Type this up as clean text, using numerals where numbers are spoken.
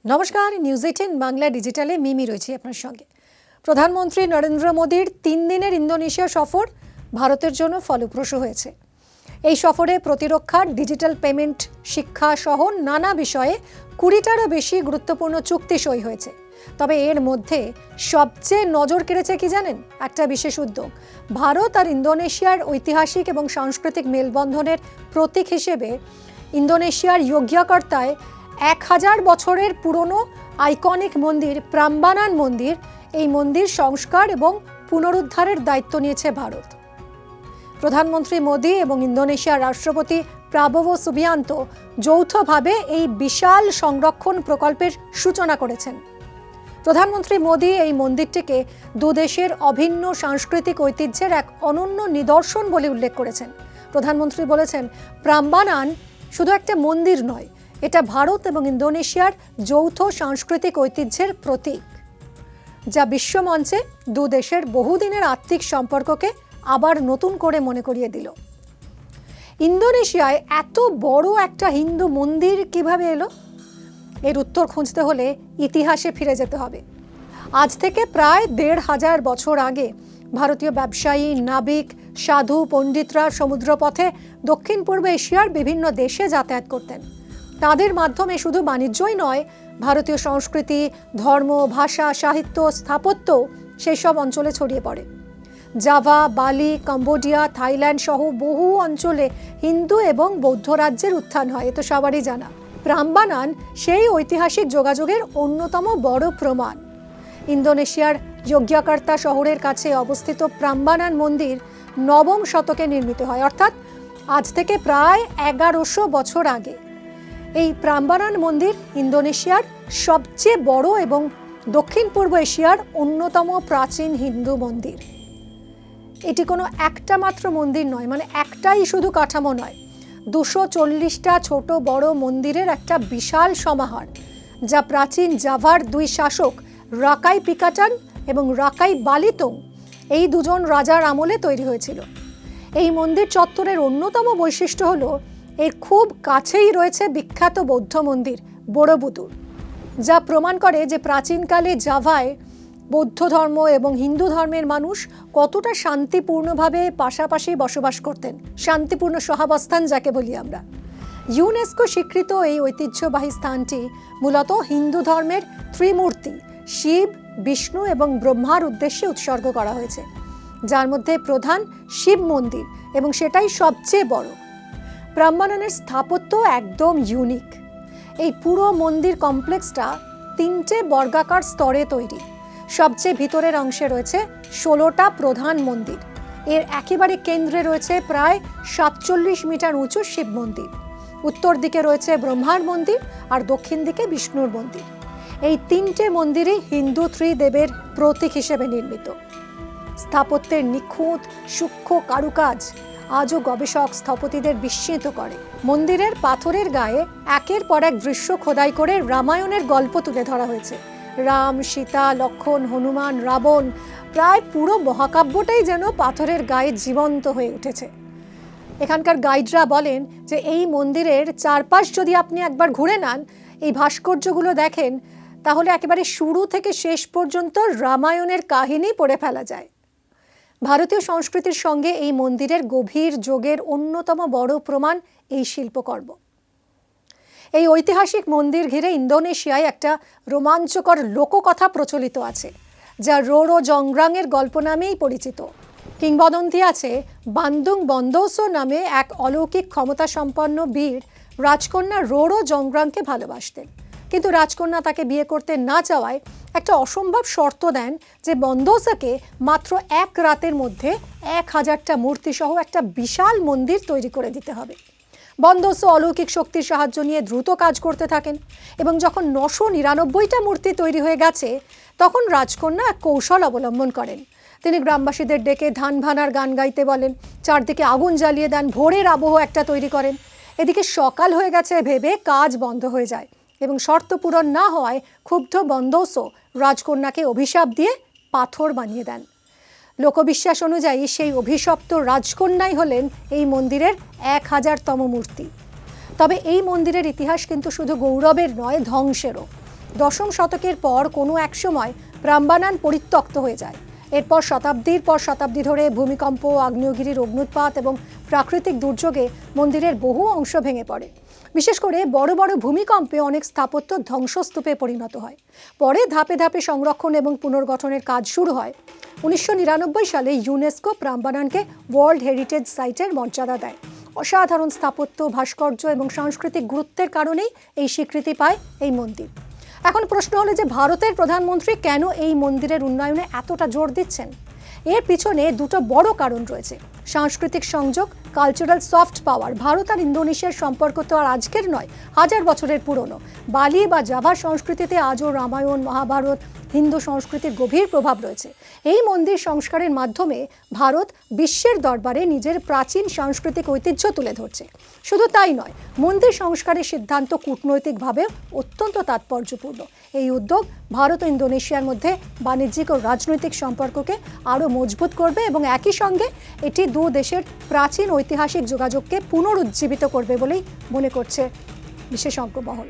নমস্কার, নিউজ 18 বাংলা ডিজিটালে মিমি রয়েছে আপনার সঙ্গে। প্রধানমন্ত্রী নরেন্দ্র মোদীর 3 দিনের ইন্দোনেশিয়া সফর ভারতের জন্য ফলপ্রসূ হয়েছে। এই সফরে প্রতিরক্ষা, ডিজিটাল পেমেন্ট, শিক্ষা সহ নানা বিষয়ে 20টারও বেশি গুরুত্বপূর্ণ চুক্তি সই হয়েছে। তবে এর মধ্যে সবচেয়ে নজর কেড়েছে কি জানেন? একটা বিশেষ উদ্যোগ। ভারত আর ইন্দোনেশিয়ার ঐতিহাসিক এবং সাংস্কৃতিক মেলবন্ধনের প্রতীক হিসেবে ইন্দোনেশিয়ার ইয়গ্যাকার্তায় 1000 বছরের পুরনো আইকনিক মন্দির প্রাম্বানান মন্দির, এই মন্দির সংস্কার এবং পুনরুদ্ধারের দায়িত্ব নিয়েছে ভারত। প্রধানমন্ত্রী মোদী এবং ইন্দোনেশিয়ার রাষ্ট্রপতি প্রাবোভো সুবিয়ান্তো যৌথভাবে এই বিশাল সংরক্ষণ প্রকল্পের সূচনা করেছেন। প্রধানমন্ত্রী মোদী এই মন্দিরটিকে দুদেশের অভিন্ন সাংস্কৃতিক ঐতিহ্যের এক অনন্য নিদর্শন বলে উল্লেখ করেছেন। প্রধানমন্ত্রী বলেছেন, প্রাম্বানান শুধু একটা মন্দির নয়, এটা ভারত এবং ইন্দোনেশিয়ার যৌথ সাংস্কৃতিক ঐতিহ্যের প্রতীক, যা বিশ্বমঞ্চে দু দেশের বহুদিনের আত্মিক সম্পর্ককে আবার নতুন করে মনে করিয়ে দিল। ইন্দোনেশিয়ায় এত বড় একটা হিন্দু মন্দির কিভাবে এলো? এর উত্তর খুঁজতে হলে ইতিহাসে ফিরে যেতে হবে। আজ থেকে প্রায় 1500 বছর আগে ভারতীয় ব্যবসায়ী, নাবিক, সাধু, পণ্ডিতরা সমুদ্রপথে দক্ষিণ পূর্ব এশিয়ার বিভিন্ন দেশে যাতায়াত করতেন। তাদের মাধ্যমে শুধু বাণিজ্যই নয়, ভারতীয় সংস্কৃতি, ধর্ম, ভাষা, সাহিত্য, স্থাপত্য সেই সব অঞ্চলে ছড়িয়ে পড়ে। জাভা, বালি, কম্বোডিয়া, থাইল্যান্ড সহ বহু অঞ্চলে হিন্দু এবং বৌদ্ধ রাজ্যের উত্থান হয়, এ তো সবারই জানা। প্রাম্বানান সেই ঐতিহাসিক যোগাযোগের অন্যতম বড় প্রমাণ। ইন্দোনেশিয়ার ইয়গ্যাকার্তা শহরের কাছে অবস্থিত প্রাম্বানান মন্দির 9ম শতকে নির্মিত হয়, অর্থাৎ আজ থেকে প্রায় 1100 বছর আগে। এই প্রাম্বানান মন্দির ইন্দোনেশিয়ার সবচেয়ে বড় এবং দক্ষিণ পূর্ব এশিয়ার অন্যতম প্রাচীন হিন্দু মন্দির। এটি কোনো একটা মাত্র মন্দির নয়, মানে একটাই শুধু কাঠামো নয়, 240টা ছোট বড় মন্দিরের একটা বিশাল সমাহার, যা প্রাচীন জাভার 2 শাসক রাকাই পিকাটান এবং রাকাই বালিতং, এই দুজন রাজার আমলে তৈরি হয়েছিল। এই মন্দির চত্বরের অন্যতম বৈশিষ্ট্য হলো এর খুব কাছেই রয়েছে বিখ্যাত বৌদ্ধ মন্দির বড়বুদুর, যা প্রমাণ করে যে প্রাচীনকালে জাভায় বৌদ্ধ ধর্ম এবং হিন্দু ধর্মের মানুষ কতটা শান্তিপূর্ণভাবে পাশাপাশি বসবাস করতেন। শান্তিপূর্ণ সহাবস্থান যাকে বলি আমরা। ইউনেস্কো স্বীকৃত এই ঐতিহ্যবাহী স্থানটি মূলত হিন্দু ধর্মের ত্রিমূর্তি শিব, বিষ্ণু এবং ব্রহ্মার উদ্দেশ্যে উৎসর্গ করা হয়েছে, যার মধ্যে প্রধান শিব মন্দির এবং সেটাই সবচেয়ে বড়। প্রাম্বানানের স্থাপত্য একদম ইউনিক। এই পুরো মন্দির কমপ্লেক্সটা 3টে বর্গাকার স্তরে তৈরি। সবচেয়ে ভিতরের অংশে রয়েছে 16টা প্রধান মন্দির। এর একেবারে কেন্দ্রে রয়েছে প্রায় 47 মিটার উঁচু শিব মন্দির। উত্তর দিকে রয়েছে ব্রহ্মার মন্দির আর দক্ষিণ দিকে বিষ্ণুর মন্দির। এই 3টে মন্দিরই হিন্দু ত্রিদেবের প্রতীক হিসেবে নির্মিত। স্থাপত্যের নিখুঁত সূক্ষ্ম কারুকাজ আজও গবেষক স্থপতিদের বিস্মিত করে। মন্দিরের পাথরের গায়ে একের পর এক দৃশ্য খোদাই করে রামায়ণের গল্প তুলে ধরা হয়েছে। রাম, সীতা, লক্ষ্মণ, হনুমান, রাবণ, প্রায় পুরো মহাকাব্যটাই যেন পাথরের গায়ে জীবন্ত হয়ে উঠেছে। এখানকার গাইডরা বলেন যে এই মন্দিরের চারপাশ যদি আপনি একবার ঘুরে নেন, এই ভাস্কর্যগুলো দেখেন, তাহলে একেবারে শুরু থেকে শেষ পর্যন্ত রামায়ণের কাহিনী পড়ে ফেলা যায়। ভারতীয় সংস্কৃতির সঙ্গে এই মন্দিরের গভীর যোগের অন্যতম বড় প্রমাণ এই শিল্পকর্ম। এই ঐতিহাসিক মন্দির ঘিরে ইন্দোনেশিয়ায় একটা রোমাঞ্চকর লোককথা প্রচলিত আছে, যা রোরো জংগ্রাংয়ের গল্প নামেই পরিচিত। কিংবদন্তি আছে, বান্দুং বন্দোসো নামে এক অলৌকিক ক্ষমতা সম্পন্ন বীর রাজকন্যা রোরো জংগ্রাংকে ভালোবাসতেন, কিন্তু রাজকন্যা তাকে বিয়ে করতে না চাওয়ায় একটা অসম্ভব শর্ত দেন যে বন্দোসাকে মাত্র 1 রাতের মধ্যে 1000টা মূর্তি সহ একটা বিশাল মন্দির তৈরি করে দিতে হবে। বন্দোসো অলৌকিক শক্তির সাহায্য নিয়ে দ্রুত কাজ করতে থাকেন এবং যখন 999টা মূর্তি তৈরি হয়ে গেছে, তখন রাজকন্যা এক কৌশল অবলম্বন করেন। তিনি গ্রামবাসীদের ডেকে ধান ভানার গান গাইতে বলেন, চারদিকে আগুন জ্বালিয়ে দেন, ভোরের আবহ একটা তৈরি করেন। এদিকে সকাল হয়ে গেছে ভেবে কাজ বন্ধ হয়ে যায় এবং শর্ত পূরণ না হওয়ায় ক্ষুব্ধ বন্দোসো রাজকন্যাকে অভিশাপ দিয়ে পাথর বানিয়ে দেন। লোকবিশ্বাস অনুযায়ী সেই অভিশপ্ত রাজকন্যাই হলেন এই মন্দিরের 1000তম মূর্তি। তবে এই মন্দিরের ইতিহাস কিন্তু শুধু গৌরবের নয়, ধ্বংসেরও। দশম শতকের পর কোনো এক সময় প্রাম্বানান পরিত্যক্ত হয়ে যায়। এরপর শতাব্দীর পর শতাব্দী ধরে ভূমিকম্প, আগ্নেয়গিরির অগ্ন্যুৎপাত এবং প্রাকৃতিক দুর্যোগে মন্দিরের বহু অংশ ভেঙে পড়ে। বিশেষ করে বড় বড় ভূমিকম্পে অনেক স্থাপত্য ধ্বংসস্তূপে পরিণত হয়। পরে ধাপে ধাপে সংরক্ষণ এবং পুনর্গঠনের কাজ শুরু হয়। 1999 সালে ইউনেস্কো প্রাম্বানানকে ওয়ার্ল্ড হেরিটেজ সাইটের মর্যাদা দেয়। অসাধারণ স্থাপত্য, ভাস্কর্য এবং সাংস্কৃতিক গুরুত্বের কারণেই এই স্বীকৃতি পায় এই মন্দির। এখন প্রশ্ন হলো যে ভারতের প্রধানমন্ত্রী কেন এই মন্দিরের উন্নয়নে এতটা জোর দিচ্ছেন? এর পিছনে দুটো বড় কারণ রয়েছে। সাংস্কৃতিক সংযোগ, কালচারাল সফট পাওয়ার। ভারত আর ইন্দোনেশিয়ার সম্পর্ক তো আর আজকের নয়, হাজার বছরের পুরনো। বালি বা জাভা সংস্কৃতিতে আজও রামায়ণ, মহাভারত, হিন্দু সংস্কৃতির গভীর প্রভাব রয়েছে। এই মন্দির সংস্কারের মাধ্যমে ভারত বিশ্বের দরবারে নিজের প্রাচীন সাংস্কৃতিক ঐতিহ্য তুলে ধরছে। শুধু তাই নয়, মন্দির সংস্কারের সিদ্ধান্ত কূটনৈতিকভাবে অত্যন্ত তাৎপর্যপূর্ণ। এই উদ্যোগ ভারত ও ইন্দোনেশিয়ার মধ্যে বাণিজ্যিক ও রাজনৈতিক সম্পর্ককে আরও মজবুত করবে এবং একই সঙ্গে এটি দু দেশের প্রাচীন ঐতিহাসিক যোগাযোগকে পুনরুজ্জীবিত করবে বলেই মনে করছে বিশেষজ্ঞ মহল।